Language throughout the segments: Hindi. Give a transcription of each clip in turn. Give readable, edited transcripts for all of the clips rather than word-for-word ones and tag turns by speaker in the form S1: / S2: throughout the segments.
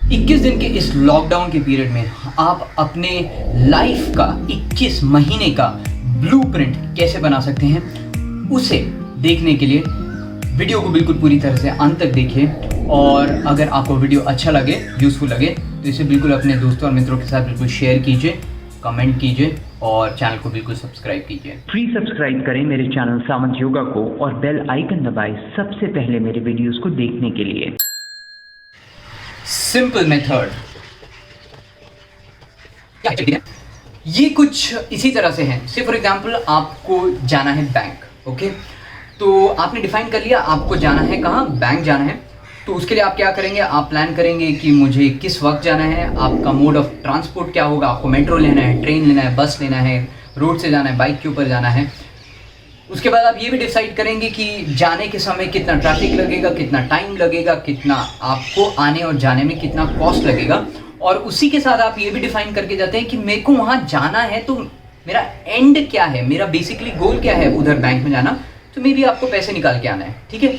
S1: 21 दिन के इस लॉकडाउन के पीरियड में आप अपने लाइफ का 21 महीने का ब्लूप्रिंट कैसे बना सकते हैं, उसे देखने के लिए वीडियो को बिल्कुल पूरी तरह से अंत तक देखिए। और अगर आपको वीडियो अच्छा लगे, यूज़फुल लगे, तो इसे बिल्कुल अपने दोस्तों और मित्रों के साथ बिल्कुल शेयर कीजिए, कमेंट कीजिए और चैनल को बिल्कुल सब्सक्राइब कीजिए।
S2: फ्री सब्सक्राइब करें मेरे चैनल सावंत योगा को और बेल आइकन दबाएं सबसे पहले मेरे वीडियोस को देखने के लिए।
S1: सिंपल मेथड ये कुछ इसी तरह से है। से फॉर एग्जांपल आपको जाना है बैंक, ओके, तो आपने डिफाइन कर लिया आपको जाना है कहाँ, बैंक जाना है। तो उसके लिए आप क्या करेंगे, आप प्लान करेंगे कि मुझे किस वक्त जाना है, आपका मोड ऑफ ट्रांसपोर्ट क्या होगा, आपको मेट्रो लेना है, ट्रेन लेना है, बस लेना है, रोड से जाना है, बाइक के ऊपर जाना है। उसके बाद आप ये भी डिसाइड करेंगे कि जाने के समय कितना ट्रैफिक लगेगा, कितना टाइम लगेगा, कितना आपको आने और जाने में कितना कॉस्ट लगेगा। और उसी के साथ आप ये भी डिफाइन करके जाते हैं कि मेरे को वहाँ जाना है तो मेरा एंड क्या है, मेरा बेसिकली गोल क्या है उधर बैंक में जाना, तो मे बी आपको पैसे निकाल के आना है, ठीक है।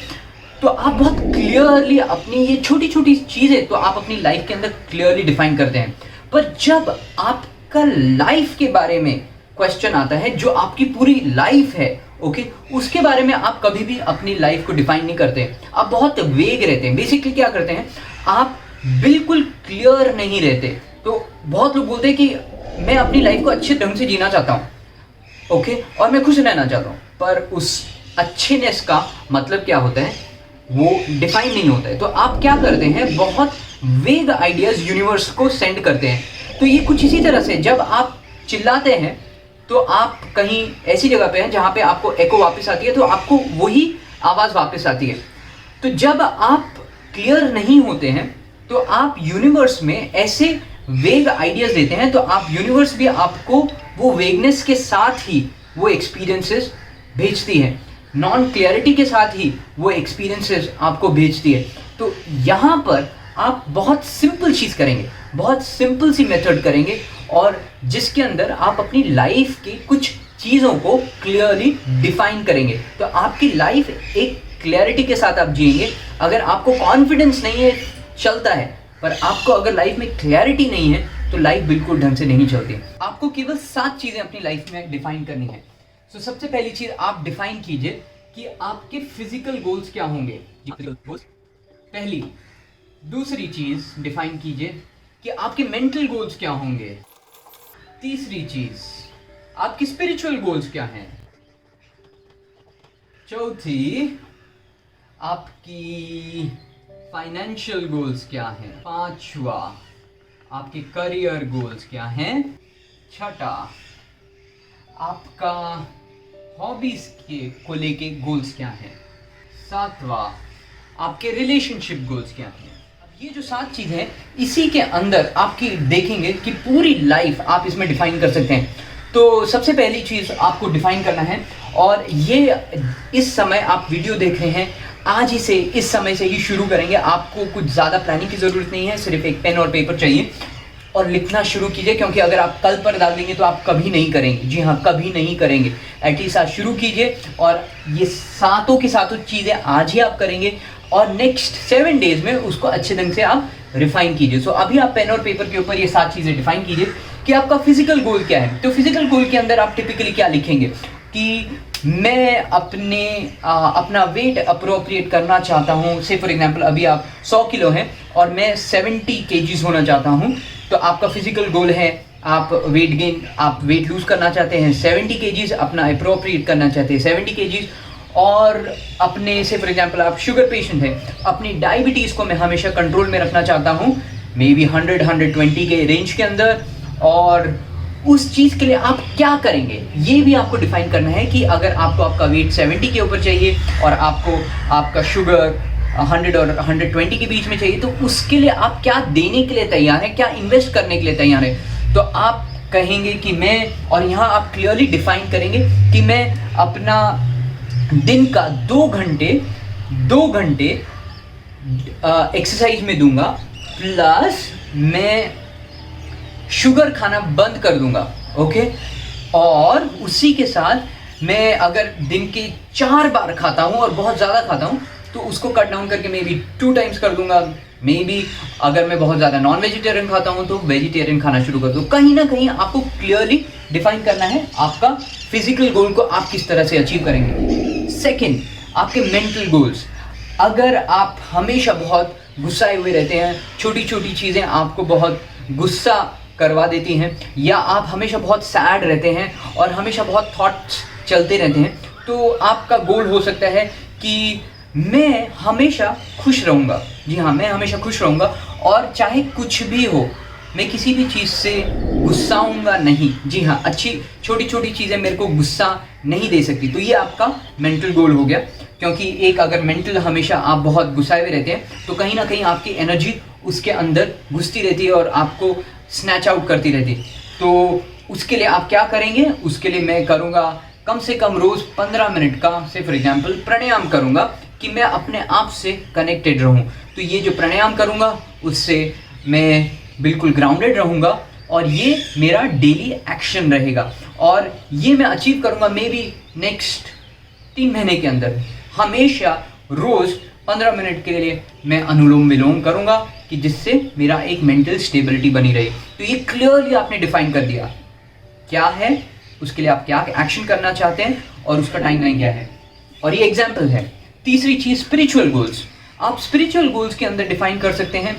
S1: तो आप बहुत क्लियरली अपनी ये छोटी छोटी चीज़ें तो आप अपनी लाइफ के अंदर क्लियरली डिफाइन करते हैं। पर जब आपका लाइफ के बारे में क्वेश्चन आता है, जो आपकी पूरी लाइफ है, ओके, उसके बारे में आप कभी भी अपनी लाइफ को डिफाइन नहीं करते, आप बहुत वेग रहते हैं। बेसिकली क्या करते हैं, आप बिल्कुल क्लियर नहीं रहते। तो बहुत लोग बोलते हैं कि मैं अपनी लाइफ को अच्छे ढंग से जीना चाहता हूँ, ओके, और मैं खुश रहना चाहता हूँ, पर उस अच्छेनेस का मतलब क्या होता है वो डिफाइन नहीं होता है। तो आप क्या करते हैं, बहुत वेग आइडियाज यूनिवर्स को सेंड करते हैं। तो ये कुछ इसी तरह से जब आप चिल्लाते हैं तो आप कहीं ऐसी जगह पे हैं जहाँ पे आपको एको वापस आती है, तो आपको वही आवाज़ वापस आती है। तो जब आप क्लियर नहीं होते हैं तो आप यूनिवर्स में ऐसे वेग आइडियाज देते हैं, तो आप यूनिवर्स भी आपको वो वेगनेस के साथ ही वो एक्सपीरियंसेस भेजती है, नॉन क्लियरिटी के साथ ही वो एक्सपीरियंसेस आपको भेजती है। तो यहाँ पर आप बहुत सिंपल चीज़ करेंगे, बहुत सिंपल सी मेथड करेंगे, और जिसके अंदर आप अपनी लाइफ की कुछ चीज़ों को क्लियरली डिफाइन करेंगे। तो आपकी लाइफ एक क्लैरिटी के साथ आप जिएंगे। अगर आपको कॉन्फिडेंस नहीं है, चलता है, पर आपको अगर लाइफ में क्लैरिटी नहीं है तो लाइफ बिल्कुल ढंग से नहीं चलती। आपको केवल 7 चीज़ें अपनी लाइफ में डिफाइन करनी है। तो सबसे पहली चीज़ आप डिफाइन कीजिए कि आपके फिजिकल गोल्स क्या होंगे, पहली। दूसरी चीज़ डिफाइन कीजिए कि आपके मेंटल गोल्स क्या होंगे। तीसरी चीज़, आपके स्पिरिचुअल गोल्स क्या हैं। चौथी, आपकी फाइनेंशियल गोल्स क्या हैं। पांचवा, आपके करियर गोल्स क्या हैं। छठा, आपका हॉबीज को लेके गोल्स क्या हैं। सातवां, आपके रिलेशनशिप गोल्स क्या हैं। अब ये जो 7 चीज़ है, इसी के अंदर आपकी देखेंगे कि पूरी लाइफ आप इसमें डिफाइन कर सकते हैं। तो सबसे पहली चीज़ आपको डिफाइन करना है, और ये इस समय आप वीडियो देख रहे हैं, आज ही से, इस समय से ही शुरू करेंगे। आपको कुछ ज़्यादा प्लानिंग की ज़रूरत नहीं है, सिर्फ एक पेन और पेपर चाहिए और लिखना शुरू कीजिए, क्योंकि अगर आप कल पर डाल देंगे तो आप कभी नहीं करेंगे। जी हाँ, कभी नहीं करेंगे। एटलीस्ट आज शुरू कीजिए, और ये सातों की सातों चीज़ें आज ही आप करेंगे, और नेक्स्ट 7 डेज में उसको अच्छे ढंग से आप रिफाइन कीजिए। सो अभी आप पेन और पेपर के ऊपर ये 7 चीज़ें डिफाइन कीजिए कि आपका फिजिकल गोल क्या है। तो फिजिकल गोल के अंदर आप टिपिकली क्या लिखेंगे कि मैं अपना वेट अप्रोप्रिएट करना चाहता हूँ। से फॉर एग्जांपल अभी आप 100 किलो हैं और मैं 70 केजीज होना चाहता हूँ, तो आपका फिजिकल गोल है, आप आप वेट लूज करना चाहते हैं 70 केजीज, अपना अप्रोप्रिएट करना चाहते हैं 70 केजीज। और अपने से फॉर एग्जांपल आप शुगर पेशेंट हैं, अपनी डायबिटीज़ को मैं हमेशा कंट्रोल में रखना चाहता हूँ, मे बी 100-120 के रेंज के अंदर। और उस चीज़ के लिए आप क्या करेंगे ये भी आपको डिफाइन करना है कि अगर आपको आपका वेट 70 के ऊपर चाहिए और आपको आपका शुगर 100 और 120 के बीच में चाहिए, तो उसके लिए आप क्या देने के लिए तैयार हैं, क्या इन्वेस्ट करने के लिए तैयार हैं। तो आप कहेंगे कि मैं, और यहाँ आप क्लियरली डिफाइन करेंगे कि मैं अपना दिन का 2 घंटे एक्सरसाइज में दूंगा, प्लस मैं शुगर खाना बंद कर दूंगा, ओके। और उसी के साथ मैं अगर दिन के 4 बार खाता हूँ और बहुत ज़्यादा खाता हूँ तो उसको कट डाउन करके मे बी 2 टाइम्स कर दूंगा, मे बी अगर मैं बहुत ज़्यादा नॉन वेजिटेरियन खाता हूँ तो वेजिटेरियन खाना शुरू कर दूँ। कहीं ना कहीं आपको क्लियरली डिफाइन करना है आपका फिजिकल गोल को आप किस तरह से अचीव करेंगे। सेकेंड, आपके मेंटल गोल्स। अगर आप हमेशा बहुत गुस्साए हुए रहते हैं, छोटी छोटी चीज़ें आपको बहुत गुस्सा करवा देती हैं, या आप हमेशा बहुत सैड रहते हैं और हमेशा बहुत थॉट्स चलते रहते हैं, तो आपका गोल हो सकता है कि मैं हमेशा खुश रहूँगा। जी हाँ, मैं हमेशा खुश रहूँगा और चाहे कुछ भी हो मैं किसी भी चीज़ से गुस्साऊँगा नहीं। जी हाँ, अच्छी छोटी छोटी चीज़ें मेरे को गुस्सा नहीं दे सकती। तो ये आपका मेंटल गोल हो गया, क्योंकि एक अगर मेंटल हमेशा आप बहुत गुस्साए हुए रहते हैं तो कहीं ना कहीं आपकी एनर्जी उसके अंदर घुसती रहती है और आपको स्नैच आउट करती रहती है। तो उसके लिए आप क्या करेंगे? उसके लिए मैं करूँगा कम से कम रोज़ 15 मिनट का, से फॉर एग्जाम्पल प्राणायाम करूँगा कि मैं अपने आप से कनेक्टेड रहूँ। तो ये जो प्राणायाम करूँगा उससे मैं बिल्कुल ग्राउंडेड रहूँगा और ये मेरा डेली एक्शन रहेगा, और ये मैं अचीव करूँगा मे बी नेक्स्ट 3 महीने के अंदर। हमेशा रोज़ 15 मिनट के लिए मैं अनुलोम विलोम करूँगा कि जिससे मेरा एक मेंटल स्टेबिलिटी बनी रहे। तो ये क्लियरली आपने डिफाइन कर दिया क्या है, उसके लिए आप क्या एक्शन करना चाहते हैं और उसका टाइमलाइन क्या है, और ये एग्जाम्पल है। तीसरी चीज़, स्पिरिचुअल गोल्स। आप स्पिरिचुअल गोल्स के अंदर डिफाइन कर सकते हैं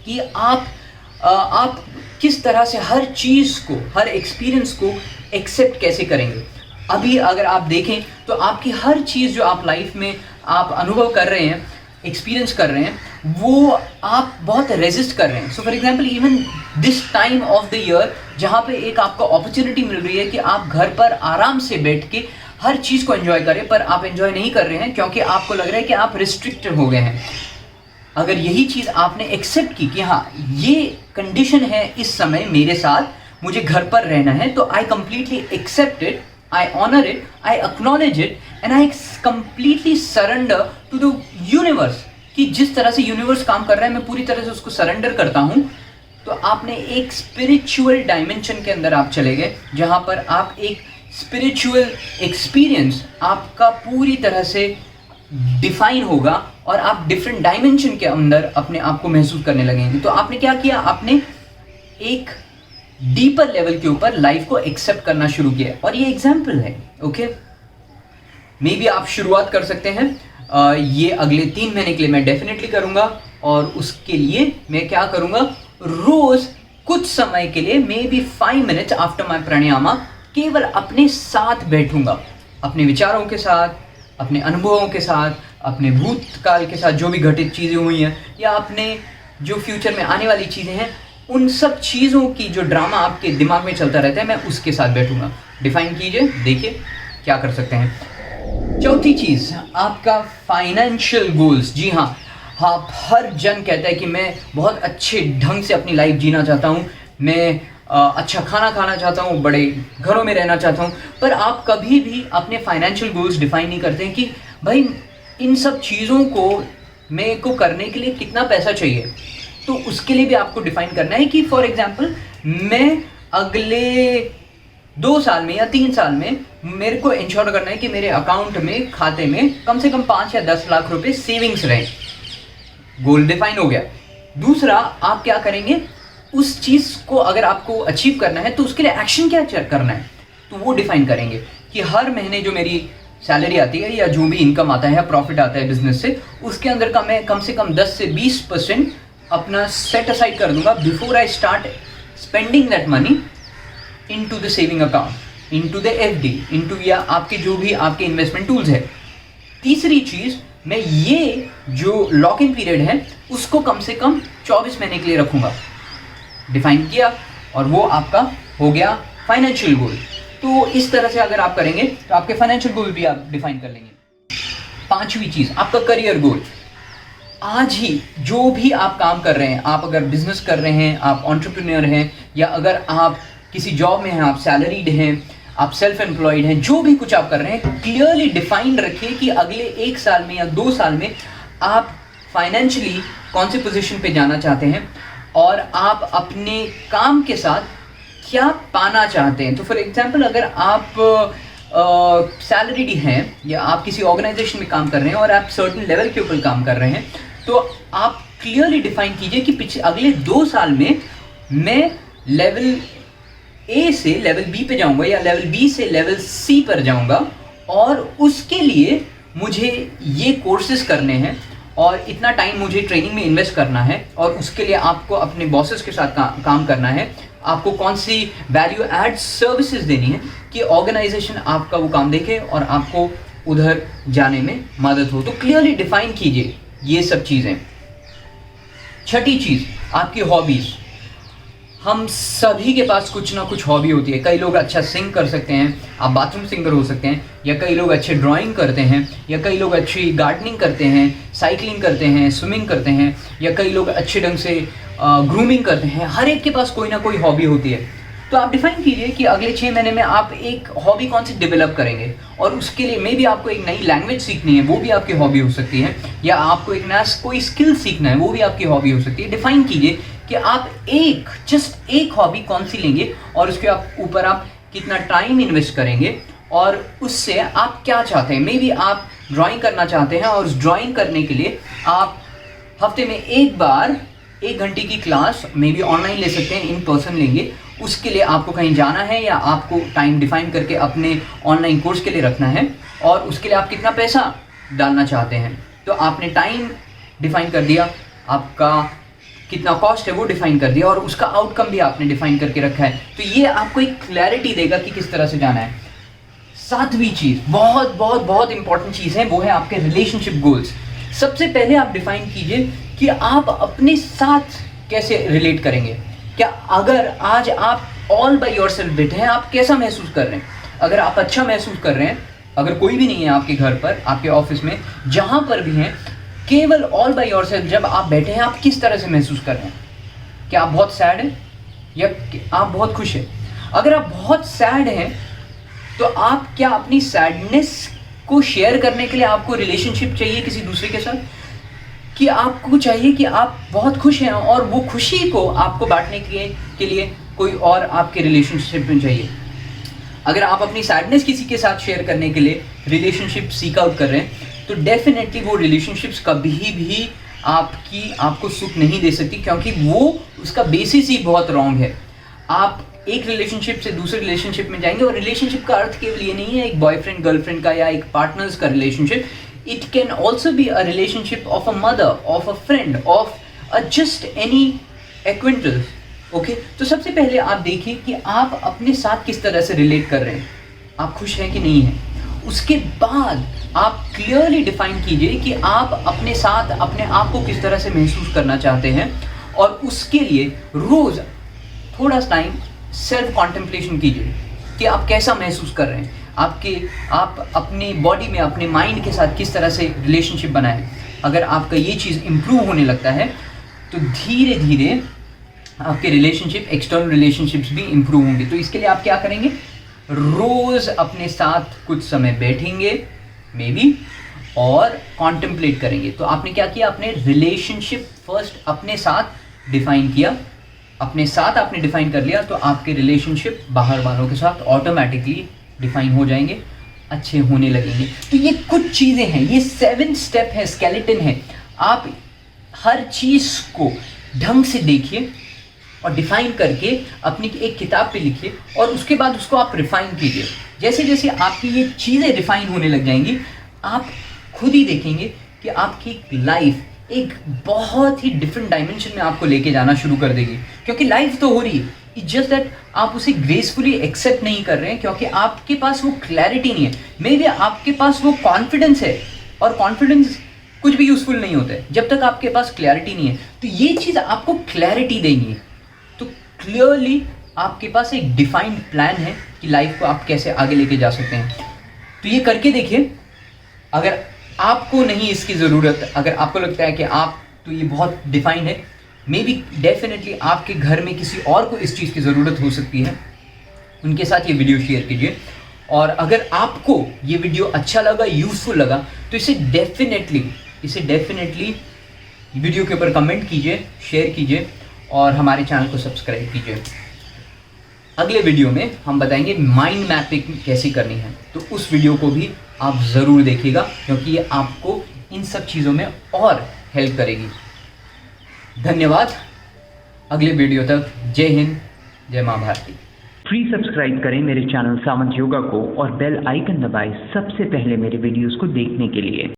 S1: कि आप किस तरह से हर चीज़ को, हर एक्सपीरियंस को एक्सेप्ट कैसे करेंगे। अभी अगर आप देखें तो आपकी हर चीज़ जो आप लाइफ में आप अनुभव कर रहे हैं, एक्सपीरियंस कर रहे हैं, वो आप बहुत रेजिस्ट कर रहे हैं। So for example even this time of the year जहाँ पे एक आपको अपॉर्चुनिटी मिल रही है कि आप घर पर आराम से बैठ के हर चीज़ को एंजॉय करें, पर आप एंजॉय नहीं कर रहे हैं क्योंकि आपको लग रहा है कि आप रिस्ट्रिक्टेड हो गए हैं। अगर यही चीज़ आपने एक्सेप्ट की कि हाँ ये कंडीशन है इस समय मेरे साथ, मुझे घर पर रहना है, तो I completely accept it, I honor it, I acknowledge it, and I completely surrender to the universe। कि जिस तरह से यूनिवर्स काम कर रहा है मैं पूरी तरह से उसको सरेंडर करता हूँ। तो आपने एक स्पिरिचुअल डायमेंशन के अंदर आप चले गए, जहाँ पर आप एक स्पिरिचुअल एक्सपीरियंस आपका पूरी तरह से डिफाइन होगा और आप डिफरेंट डायमेंशन के अंदर अपने आप को महसूस करने लगेंगे। तो आपने क्या किया? आपने एक डीपर लेवल के ऊपर लाइफ को एक्सेप्ट करना शुरू किया, और ये एग्जाम्पल है। ओके, मे बी आप शुरुआत कर सकते हैं। ये अगले 3 महीने के लिए मैं डेफिनेटली करूँगा, और उसके लिए मैं क्या करूँगा, रोज़ कुछ समय के लिए may be 5 minutes after my प्राणायामा केवल अपने साथ बैठूंगा, अपने विचारों के साथ, अपने अनुभवों के साथ, अपने भूतकाल के साथ जो भी घटित चीज़ें हुई हैं, या अपने जो फ्यूचर में आने वाली चीज़ें हैं, उन सब चीज़ों की जो ड्रामा आपके दिमाग में चलता रहता है मैं उसके साथ बैठूंगा। डिफाइन कीजिए, देखिए क्या कर सकते हैं। चौथी चीज़, आपका फाइनेंशियल गोल्स। जी हाँ, आप हर जन कहता है कि मैं बहुत अच्छे ढंग से अपनी लाइफ जीना चाहता हूँ, मैं अच्छा खाना खाना चाहता हूँ, बड़े घरों में रहना चाहता हूँ, पर आप कभी भी अपने फाइनेंशियल गोल्स डिफाइन नहीं करते हैं कि भाई इन सब चीज़ों को मेरे को करने के लिए कितना पैसा चाहिए। तो उसके लिए भी आपको डिफाइन करना है कि फॉर एग्जांपल मैं अगले 2 साल में या 3 साल में मेरे को इंश्योर करना है कि मेरे अकाउंट में, खाते में कम से कम 5 या 10 लाख रुपए सेविंग्स रहें। गोल डिफाइन हो गया। दूसरा, आप क्या करेंगे, उस चीज़ को अगर आपको अचीव करना है तो उसके लिए एक्शन क्या करना है, तो वो डिफाइन करेंगे कि हर महीने जो मेरी सैलरी आती है या जो भी इनकम आता है या प्रॉफिट आता है बिजनेस से, उसके अंदर का मैं कम से कम 10 से 20% अपना सेट असाइड कर दूंगा before I start spending that money into the saving account, into the FD, into या आपके जो भी आपके इन्वेस्टमेंट टूल्स है। तीसरी चीज़, मैं ये जो लॉक इन पीरियड है उसको कम से कम 24 महीने के लिए रखूँगा। डिफाइन किया, और वो आपका हो गया फाइनेंशियल गोल। तो इस तरह से अगर आप करेंगे तो आपके फाइनेंशियल गोल भी आप डिफाइन कर लेंगे। 5वीं चीज़, आपका करियर गोल। आज ही जो भी आप काम कर रहे हैं, आप अगर बिजनेस कर रहे हैं, आप एंटरप्रेन्योर हैं, या अगर आप किसी जॉब में हैं, आप सैलरीड हैं, आप सेल्फ एम्प्लॉयड हैं, जो भी कुछ आप कर रहे हैं, क्लियरली डिफाइन रखिए कि अगले 1 साल में या 2 साल में आप फाइनेंशियली कौन सी पोजीशन पे जाना चाहते हैं और आप अपने काम के साथ क्या पाना चाहते हैं। तो फॉर एग्जांपल अगर आप सैलरीड हैं या आप किसी ऑर्गेनाइजेशन में काम कर रहे हैं और आप सर्टेन लेवल के ऊपर काम कर रहे हैं, तो आप क्लियरली डिफाइन कीजिए कि पिछले अगले 2 साल में मैं लेवल ए से लेवल बी पे जाऊंगा या लेवल बी से लेवल सी पर जाऊंगा, और उसके लिए मुझे ये कोर्सेज करने हैं और इतना टाइम मुझे ट्रेनिंग में इन्वेस्ट करना है, और उसके लिए आपको अपने बॉसेस के साथ काम करना है। आपको कौन सी वैल्यू एड सर्विसेज देनी है कि ऑर्गेनाइजेशन आपका वो काम देखे और आपको उधर जाने में मदद हो। तो क्लियरली डिफाइन कीजिए ये सब चीज़ें। छठी चीज़, आपकी हॉबीज़। हम सभी के पास कुछ ना कुछ हॉबी होती है। कई लोग अच्छा सिंग कर सकते हैं, आप बाथरूम सिंगर हो सकते हैं, या कई लोग अच्छे ड्राइंग करते हैं, या कई लोग अच्छी गार्डनिंग करते हैं, साइकिलिंग करते हैं, स्विमिंग करते हैं, या कई लोग अच्छे ढंग से ग्रूमिंग करते हैं। हर एक के पास कोई ना कोई हॉबी होती है। तो आप डिफाइन कीजिए कि अगले 6 महीने में आप एक हॉबी कौन सी डेवलप करेंगे, और उसके लिए मे बी आपको एक नई लैंग्वेज सीखनी है, वो भी आपकी हॉबी हो सकती है, या आपको एक नया कोई स्किल सीखना है, वो भी आपकी हॉबी हो सकती है। डिफाइन कीजिए कि आप जस्ट एक हॉबी कौन सी लेंगे, और उसके ऊपर आप कितना टाइम इन्वेस्ट करेंगे, और उससे आप क्या चाहते हैं। मे बी आप ड्राइंग करना चाहते हैं, और उस ड्राइंग करने के लिए आप हफ्ते में एक बार 1 घंटे की क्लास मे बी ऑनलाइन ले सकते हैं, इन पर्सन लेंगे। उसके लिए आपको कहीं जाना है, या आपको टाइम डिफाइन करके अपने ऑनलाइन कोर्स के लिए रखना है, और उसके लिए आप कितना पैसा डालना चाहते हैं। तो आपने टाइम डिफाइन कर दिया, आपका कितना कॉस्ट है वो डिफाइन कर दिया, और उसका आउटकम भी आपने डिफाइन करके रखा है। तो ये आपको एक क्लैरिटी देगा कि किस तरह से जाना है। 7वीं चीज़, बहुत बहुत बहुत इंपॉर्टेंट चीज़ है, वो है आपके रिलेशनशिप गोल्स। सबसे पहले आप डिफाइन कीजिए कि आप अपने साथ कैसे रिलेट करेंगे। क्या अगर आज आप ऑल बाय योरसेल्फ बैठे हैं, आप कैसा महसूस कर रहे हैं? अगर आप अच्छा महसूस कर रहे हैं, अगर कोई भी नहीं है आपके घर पर, आपके ऑफिस में, जहाँ पर भी हैं, केवल ऑल बाय योरसेल्फ जब आप बैठे हैं, आप किस तरह से महसूस कर रहे हैं? क्या आप बहुत सैड हैं या आप बहुत खुश हैं? अगर आप बहुत सैड हैं तो आप क्या अपनी सैडनेस को शेयर करने के लिए आपको रिलेशनशिप चाहिए किसी दूसरे के साथ, कि आपको चाहिए कि आप बहुत खुश हैं और वो खुशी को आपको बांटने के लिए कोई और आपके रिलेशनशिप में चाहिए? अगर आप अपनी सैडनेस किसी के साथ शेयर करने के लिए रिलेशनशिप सीक आउट कर रहे हैं, तो डेफिनेटली वो रिलेशनशिप्स कभी भी आपको सुख नहीं दे सकती, क्योंकि वो उसका बेसिस ही बहुत रॉन्ग है। आप एक रिलेशनशिप से दूसरे रिलेशनशिप में जाएंगे, और रिलेशनशिप का अर्थ केवल ये नहीं है एक बॉयफ्रेंड गर्लफ्रेंड का या एक पार्टनर्स का relationship. It can also be a relationship of a mother, of a friend, of a just any acquaintance. Okay, तो सबसे पहले आप देखिए कि आप अपने साथ किस तरह से रिलेट कर रहे हैं, आप खुश हैं कि नहीं हैं। उसके बाद आप क्लियरली डिफाइन कीजिए कि आप अपने साथ अपने आप को किस तरह से महसूस करना चाहते हैं, और उसके लिए रोज़ थोड़ा टाइम सेल्फ कॉन्टेम्पलेशन कीजिए कि आप कैसा महसूस कर रहे हैं, आप अपनी बॉडी में, अपने माइंड के साथ किस तरह से रिलेशनशिप बनाएं। अगर आपका ये चीज़ इम्प्रूव होने लगता है, तो धीरे धीरे आपके रिलेशनशिप, एक्सटर्नल रिलेशनशिप्स भी इम्प्रूव होंगे। तो इसके लिए आप क्या करेंगे? रोज़ अपने साथ कुछ समय बैठेंगे मे बी, और कॉन्टेम्पलेट करेंगे। तो आपने क्या किया? अपने रिलेशनशिप फर्स्ट अपने साथ डिफाइन किया, अपने साथ आपने डिफाइन कर लिया, तो आपके रिलेशनशिप बाहर वालों के साथ ऑटोमेटिकली डिफाइन हो जाएंगे, अच्छे होने लगेंगे। तो ये कुछ चीज़ें हैं, ये 7 स्टेप है, स्केलेटन है। आप हर चीज़ को ढंग से देखिए और डिफाइन करके अपनी एक किताब पे लिखिए, और उसके बाद उसको आप रिफाइन कीजिए। जैसे जैसे आपकी ये चीज़ें रिफाइन होने लग जाएंगी, आप खुद ही देखेंगे कि आपकी लाइफ एक बहुत ही डिफरेंट डायमेंशन में आपको लेके जाना शुरू कर देगी। क्योंकि लाइफ तो हो रही है, इट्स जस्ट दैट आप उसे ग्रेसफुली एक्सेप्ट नहीं कर रहे हैं, क्योंकि आपके पास वो क्लैरिटी नहीं है। मे बी आपके पास वो कॉन्फिडेंस है, और कॉन्फिडेंस कुछ भी यूजफुल नहीं होता है जब तक आपके पास क्लैरिटी नहीं है। तो ये चीज़ आपको क्लैरिटी देंगी। तो क्लियरली आपके पास एक डिफाइंड प्लान है कि लाइफ को आप कैसे आगे लेके जा सकते हैं। तो ये करके देखिए। अगर आपको नहीं इसकी ज़रूरत, अगर आपको लगता है कि आप तो ये बहुत डिफाइंड है, मे बी डेफिनेटली आपके घर में किसी और को इस चीज़ की ज़रूरत हो सकती है, उनके साथ ये वीडियो शेयर कीजिए। और अगर आपको ये वीडियो अच्छा लगा, यूज़फुल लगा, तो इसे डेफिनेटली वीडियो के ऊपर कमेंट कीजिए, शेयर कीजिए, और हमारे चैनल को सब्सक्राइब कीजिए। अगले वीडियो में हम बताएंगे माइंड मैपिंग कैसे करनी है, तो उस वीडियो को भी आप ज़रूर देखिएगा, क्योंकि ये आपको इन सब चीज़ों में और हेल्प करेगी। धन्यवाद। अगले वीडियो तक जय हिंद, जय माँ भारती।
S2: फ्री सब्सक्राइब करें मेरे चैनल सामंत योगा को और बेल आइकन दबाएं सबसे पहले मेरे वीडियोस को देखने के लिए।